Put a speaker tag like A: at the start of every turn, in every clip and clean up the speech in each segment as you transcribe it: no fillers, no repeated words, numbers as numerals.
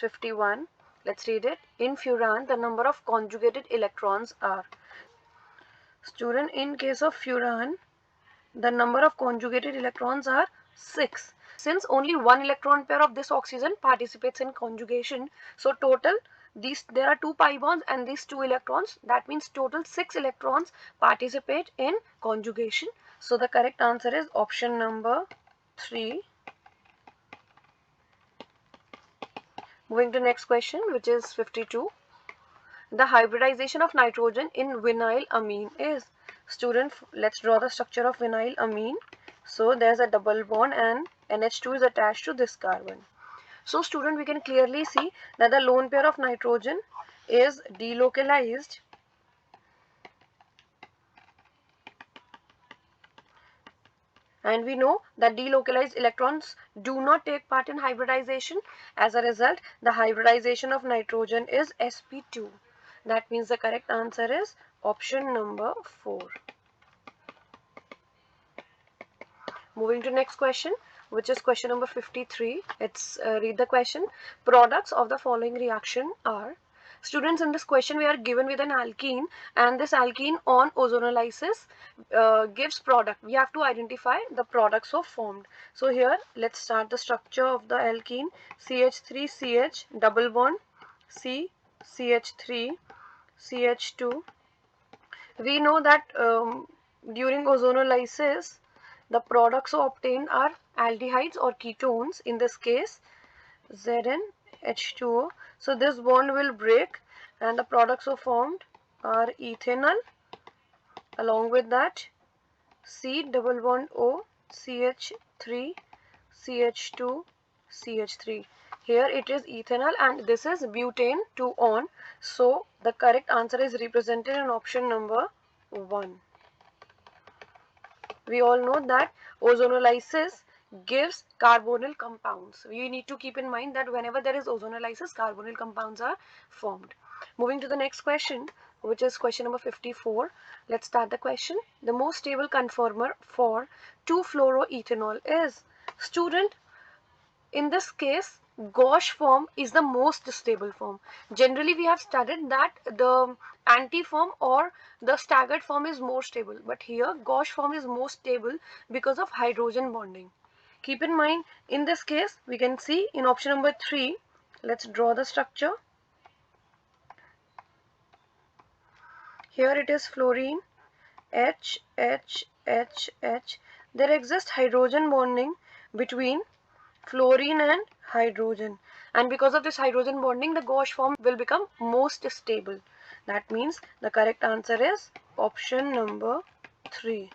A: 51. Let's read it. In furan, the number of conjugated electrons are. Student, in case of furan, the number of conjugated electrons are 6. Since only one electron pair of this oxygen participates in conjugation, so total there are 2 pi bonds and these 2 electrons. That means total 6 electrons participate in conjugation. So the correct answer is option number 3. Moving to next question, which is 52. The hybridization of nitrogen in vinylamine is. Student, let's draw the structure of vinylamine. So there's a double bond and NH2 is attached to this carbon. So student, we can clearly see that the lone pair of nitrogen is delocalized and we know that delocalized electrons do not take part in hybridization. As a result, the hybridization of nitrogen is sp2. That means the correct answer is option number 4. Moving to next question, which is question number 53. Let's read the question. Products of the following reaction are. Students, in this question we are given with an alkene, and this alkene on ozonolysis gives product. We have to identify the products so formed. So here let's start the structure of the alkene. CH3CH double bond, C, CH3, CH2. We know that during ozonolysis the products obtained are aldehydes or ketones, in this case ZnH2O. So this bond will break and the products formed are ethanol, along with that C double bond O, CH3, CH2, CH3. Here it is ethanol and this is butane 2 on. So the correct answer is represented in option number 1. We all know that ozonolysis gives carbonyl compounds. We need to keep in mind that whenever there is ozonolysis, carbonyl compounds are formed. Moving to the next question, which is question number 54. Let's start the question. The most stable conformer for 2-fluoroethanol is. Student, in this case, gauche form is the most stable form. Generally, we have studied that the anti-form or the staggered form is more stable. But here, gauche form is more stable because of hydrogen bonding. Keep in mind, in this case, we can see in option number 3, let's draw the structure. Here it is fluorine, H, H, H, H. There exists hydrogen bonding between fluorine and hydrogen, and because of this hydrogen bonding the gauche form will become most stable. That means the correct answer is option number 3.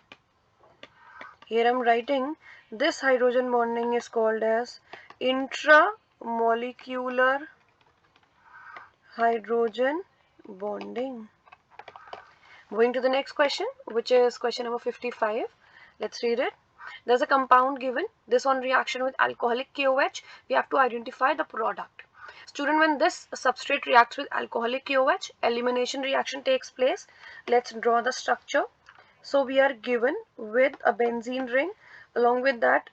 A: Here I am writing this hydrogen bonding is called as intramolecular hydrogen bonding. Moving to the next question, which is question number 55. Let's read it. There's a compound given, this on reaction with alcoholic KOH, we have to identify the product. Student, when this substrate reacts with alcoholic KOH, elimination reaction takes place. Let's draw the structure. So we are given with a benzene ring, along with that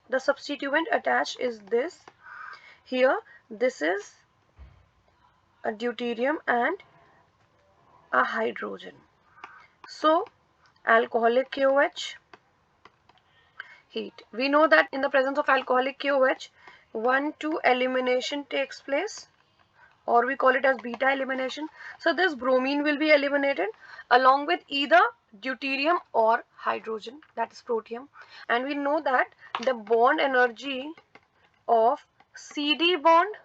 A: the substituent attached is this. Here this is a deuterium and a hydrogen. So alcoholic KOH, heat. We know that in the presence of alcoholic KOH, 1,2 elimination takes place, or we call it as beta elimination. So this bromine will be eliminated along with either deuterium or hydrogen, that is protium. And we know that the bond energy of CD bond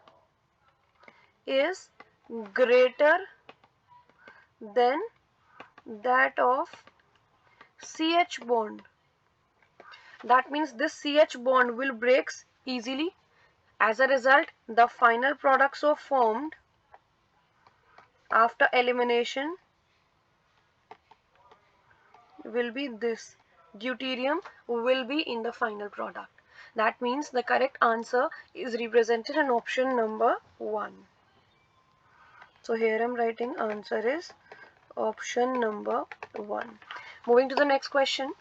A: is greater than that of CH bond. That means this CH bond will break easily. As a result, the final products so formed after elimination will be this. Deuterium will be in the final product. That means the correct answer is represented in option number 1. So here I am writing answer is option number 1. Moving to the next question.